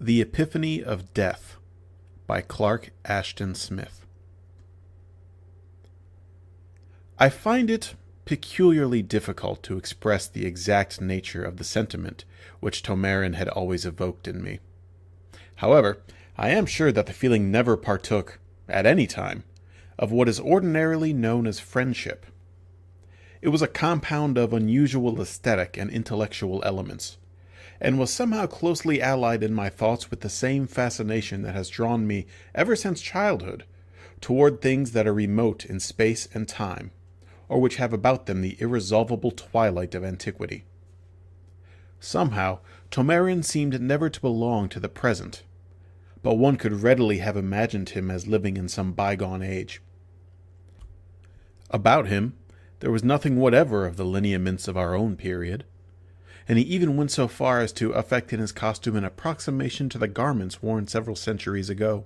The Epiphany of Death by Clark Ashton Smith. I find it peculiarly difficult to express the exact nature of the sentiment which Tomarin had always evoked in me. However, I am sure that the feeling never partook, at any time, of what is ordinarily known as friendship. It was a compound of unusual aesthetic and intellectual elements, and was somehow closely allied in my thoughts with the same fascination that has drawn me ever since childhood toward things that are remote in space and time, or which have about them the irresolvable twilight of antiquity. Somehow, Tomarin seemed never to belong to the present, but one could readily have imagined him as living in some bygone age. About him, there was nothing whatever of the lineaments of our own period, and he even went so far as to affect in his costume an approximation to the garments worn several centuries ago.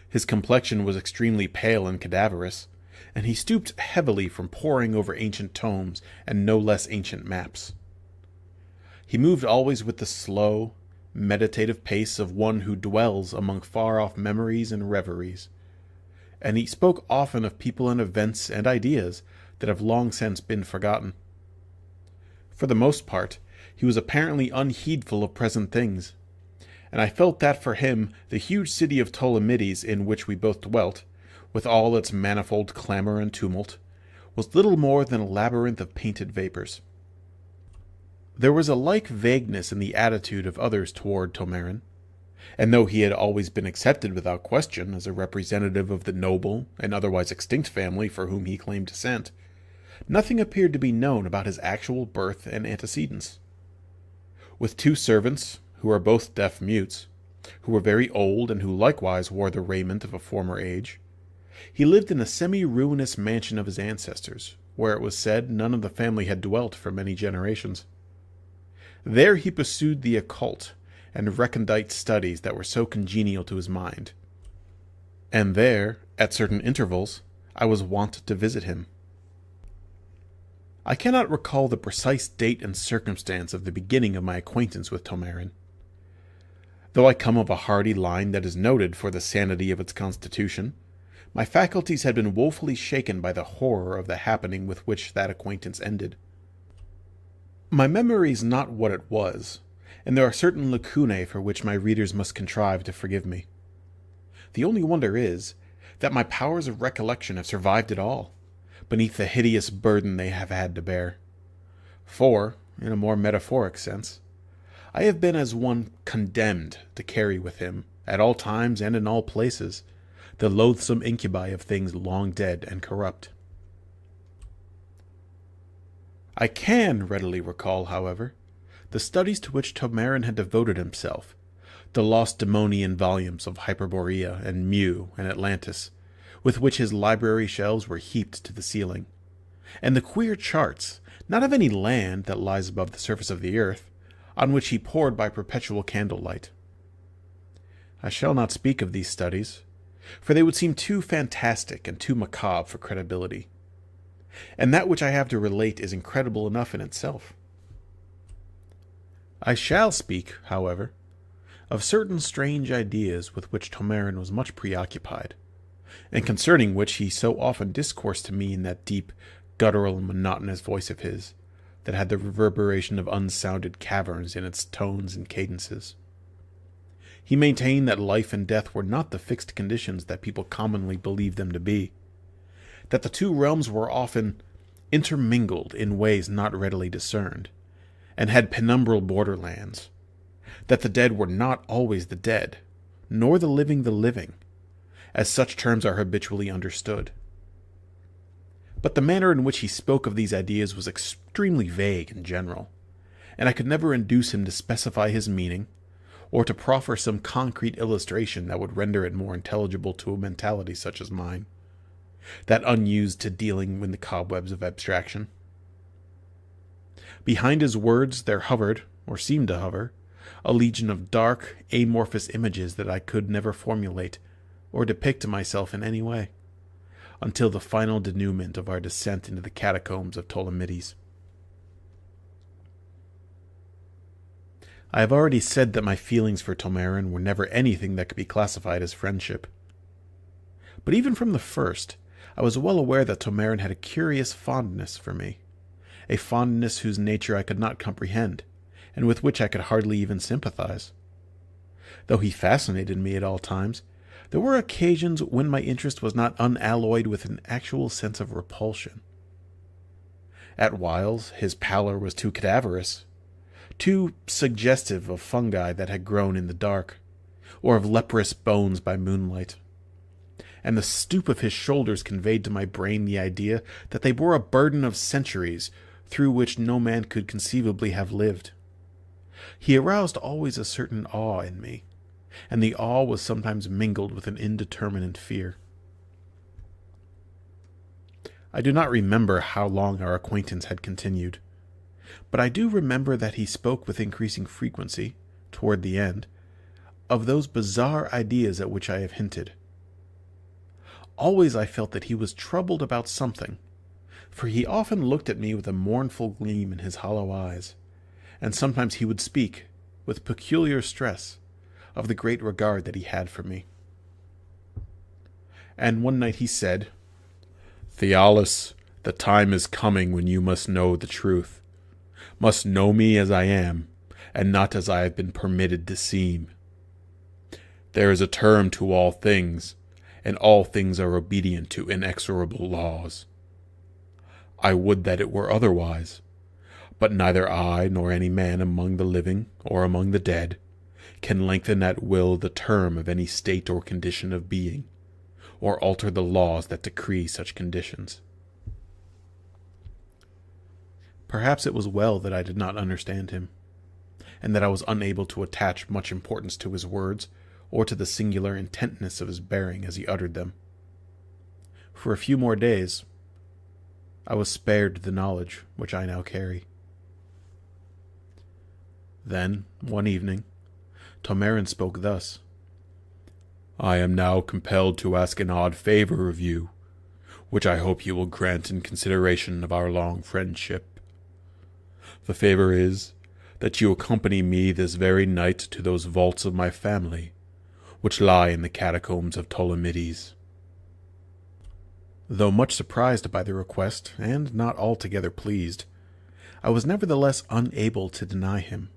His complexion was extremely pale and cadaverous, and he stooped heavily from poring over ancient tomes and no less ancient maps. He moved always with the slow, meditative pace of one who dwells among far-off memories and reveries, and he spoke often of people and events and ideas that have long since been forgotten. For the most part, he was apparently unheedful of present things, and I felt that for him the huge city of Ptolemaides in which we both dwelt, with all its manifold clamor and tumult, was little more than a labyrinth of painted vapors. There was a like vagueness in the attitude of others toward Tomarin, and though he had always been accepted without question as a representative of the noble and otherwise extinct family for whom he claimed descent, nothing appeared to be known about his actual birth and antecedents. With two servants, who were both deaf mutes, who were very old and who likewise wore the raiment of a former age, he lived in a semi-ruinous mansion of his ancestors, where it was said none of the family had dwelt for many generations. There he pursued the occult and recondite studies that were so congenial to his mind, and there, at certain intervals, I was wont to visit him. I cannot recall the precise date and circumstance of the beginning of my acquaintance with Tomarin. Though I come of a hardy line that is noted for the sanity of its constitution, my faculties had been woefully shaken by the horror of the happening with which that acquaintance ended. My memory is not what it was, and there are certain lacunae for which my readers must contrive to forgive me. The only wonder is that my powers of recollection have survived it all, beneath the hideous burden they have had to bear. For, in a more metaphoric sense, I have been as one condemned to carry with him, at all times and in all places, the loathsome incubi of things long dead and corrupt. I can readily recall, however, the studies to which Tomarin had devoted himself, the lost demonian volumes of Hyperborea and Mu and Atlantis, with which his library shelves were heaped to the ceiling, and the queer charts, not of any land that lies above the surface of the earth, on which he pored by perpetual candlelight. I shall not speak of these studies, for they would seem too fantastic and too macabre for credibility, and that which I have to relate is incredible enough in itself. I shall speak, however, of certain strange ideas with which Tomarin was much preoccupied, and concerning which he so often discoursed to me in that deep, guttural, and monotonous voice of his, that had the reverberation of unsounded caverns in its tones and cadences. He maintained that life and death were not the fixed conditions that people commonly believed them to be, that the two realms were often intermingled in ways not readily discerned, and had penumbral borderlands, that the dead were not always the dead, nor the living, as such terms are habitually understood. But the manner in which he spoke of these ideas was extremely vague and general, and I could never induce him to specify his meaning, or to proffer some concrete illustration that would render it more intelligible to a mentality such as mine, that unused to dealing with the cobwebs of abstraction. Behind his words there hovered, or seemed to hover, a legion of dark, amorphous images that I could never formulate or depict to myself in any way, until the final denouement of our descent into the catacombs of Ptolemaides. I have already said that my feelings for Tomarin were never anything that could be classified as friendship. But even from the first, I was well aware that Tomarin had a curious fondness for me, a fondness whose nature I could not comprehend, and with which I could hardly even sympathize. Though he fascinated me at all times, there were occasions when my interest was not unalloyed with an actual sense of repulsion. At whiles, his pallor was too cadaverous, too suggestive of fungi that had grown in the dark, or of leprous bones by moonlight. And the stoop of his shoulders conveyed to my brain the idea that they bore a burden of centuries through which no man could conceivably have lived. He aroused always a certain awe in me, and the awe was sometimes mingled with an indeterminate fear. I do not remember how long our acquaintance had continued, but I do remember that he spoke with increasing frequency, toward the end, of those bizarre ideas at which I have hinted. Always I felt that he was troubled about something, for he often looked at me with a mournful gleam in his hollow eyes, and sometimes he would speak, with peculiar stress, of the great regard that he had for me. And one night he said, "Theolus, the time is coming when you must know the truth, must know me as I am, and not as I have been permitted to seem. There is a term to all things, and all things are obedient to inexorable laws. I would that it were otherwise, but neither I nor any man among the living or among the dead can lengthen at will the term of any state or condition of being, or alter the laws that decree such conditions." Perhaps it was well that I did not understand him, and that I was unable to attach much importance to his words, or to the singular intentness of his bearing as he uttered them. For a few more days, I was spared the knowledge which I now carry. Then, one evening, Tomarin spoke thus: "I am now compelled to ask an odd favor of you, which I hope you will grant in consideration of our long friendship. The favor is, that you accompany me this very night to those vaults of my family, which lie in the catacombs of Ptolemaides." Though much surprised by the request, and not altogether pleased, I was nevertheless unable to deny him.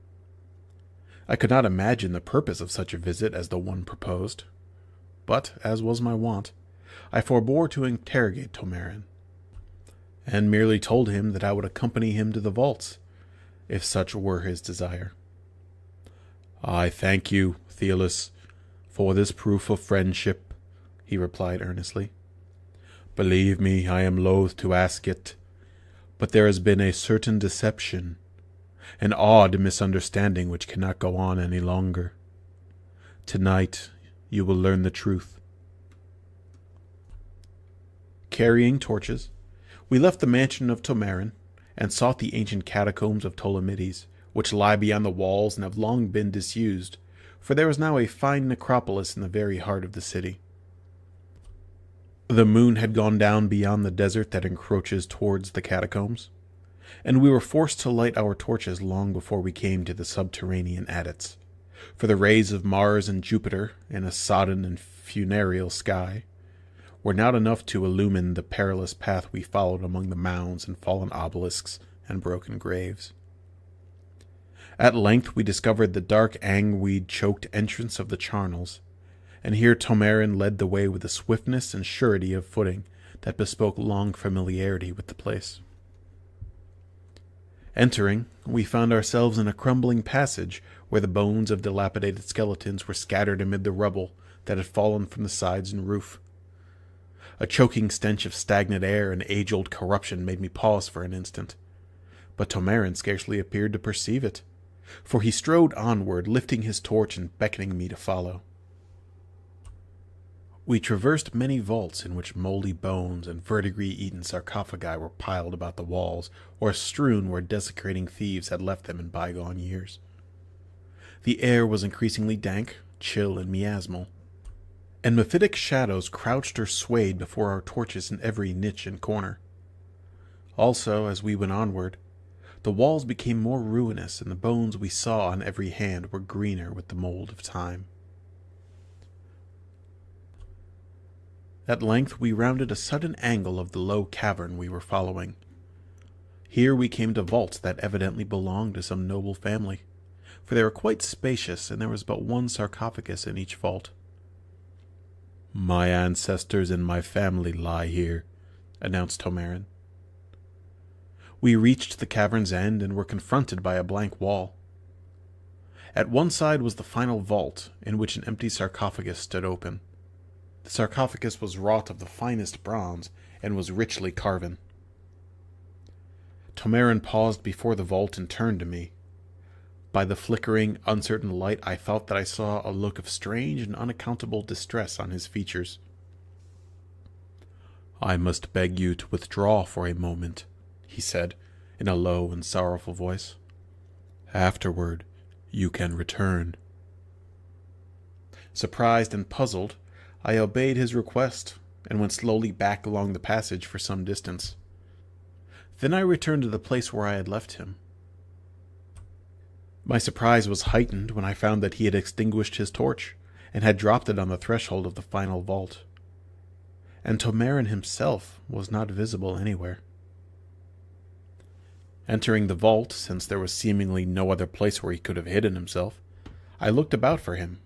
I could not imagine the purpose of such a visit as the one proposed, but, as was my wont, I forbore to interrogate Tomarin, and merely told him that I would accompany him to the vaults, if such were his desire. "I thank you, Theolus, for this proof of friendship," he replied earnestly. "Believe me, I am loath to ask it, but there has been a certain deception, an odd misunderstanding which cannot go on any longer. Tonight you will learn the truth." Carrying torches, we left the mansion of Tomarin, and sought the ancient catacombs of Ptolemaides, which lie beyond the walls and have long been disused, for there is now a fine necropolis in the very heart of the city. The moon had gone down beyond the desert that encroaches towards the catacombs, and we were forced to light our torches long before we came to the subterranean adits, for the rays of Mars and Jupiter, in a sodden and funereal sky, were not enough to illumine the perilous path we followed among the mounds and fallen obelisks and broken graves. At length we discovered the dark angweed-choked entrance of the charnels, and here Tomarin led the way with a swiftness and surety of footing that bespoke long familiarity with the place. Entering, we found ourselves in a crumbling passage where the bones of dilapidated skeletons were scattered amid the rubble that had fallen from the sides and roof. A choking stench of stagnant air and age-old corruption made me pause for an instant, but Tomarin scarcely appeared to perceive it, for he strode onward, lifting his torch and beckoning me to follow. We traversed many vaults in which moldy bones and verdigris-eaten sarcophagi were piled about the walls, or strewn where desecrating thieves had left them in bygone years. The air was increasingly dank, chill, and miasmal, and mephitic shadows crouched or swayed before our torches in every niche and corner. Also, as we went onward, The walls became more ruinous, and the bones we saw on every hand were greener with the mold of time. At length we rounded a sudden angle of the low cavern we were following. Here we came to vaults that evidently belonged to some noble family, for they were quite spacious, and there was but one sarcophagus in each vault. "My ancestors and my family lie here," announced Tomarin. We reached the cavern's end and were confronted by a blank wall. At one side was the final vault, in which an empty sarcophagus stood open. The sarcophagus was wrought of the finest bronze and was richly carven. Tomarin paused before the vault and turned to me. By the flickering, uncertain light, I thought that I saw a look of strange and unaccountable distress on his features. "I must beg you to withdraw for a moment," he said, in a low and sorrowful voice. "Afterward, you can return." Surprised and puzzled, I obeyed his request and went slowly back along the passage for some distance. Then I returned to the place where I had left him. My surprise was heightened when I found that he had extinguished his torch and had dropped it on the threshold of the final vault. And Tomarin himself was not visible anywhere. Entering the vault, since there was seemingly no other place where he could have hidden himself, I looked about for him,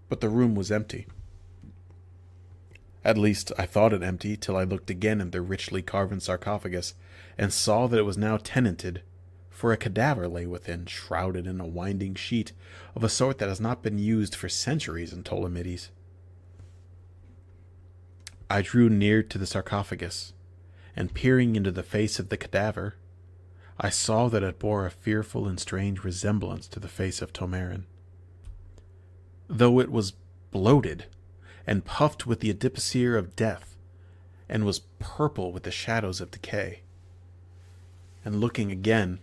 but the room was empty. At least, I thought it empty till I looked again at the richly carven sarcophagus and saw that it was now tenanted, for a cadaver lay within, shrouded in a winding sheet of a sort that has not been used for centuries in Ptolemaides. I drew near to the sarcophagus, and peering into the face of the cadaver, I saw that it bore a fearful and strange resemblance to the face of Tomarin. Though it was bloated, and puffed with the adipocere of death, and was purple with the shadows of decay. And looking again,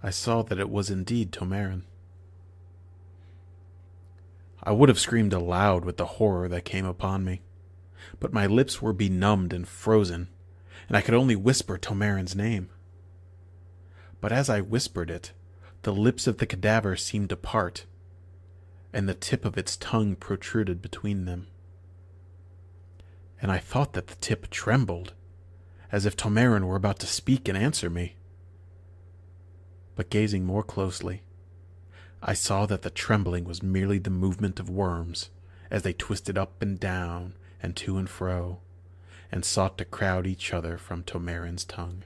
I saw that it was indeed Tomarin. I would have screamed aloud with the horror that came upon me, but my lips were benumbed and frozen, and I could only whisper Tomarin's name. But as I whispered it, the lips of the cadaver seemed to part, and the tip of its tongue protruded between them. And I thought that the tip trembled, as if Tomarin were about to speak and answer me. But gazing more closely, I saw that the trembling was merely the movement of worms, as they twisted up and down and to and fro, and sought to crowd each other from Tomarin's tongue.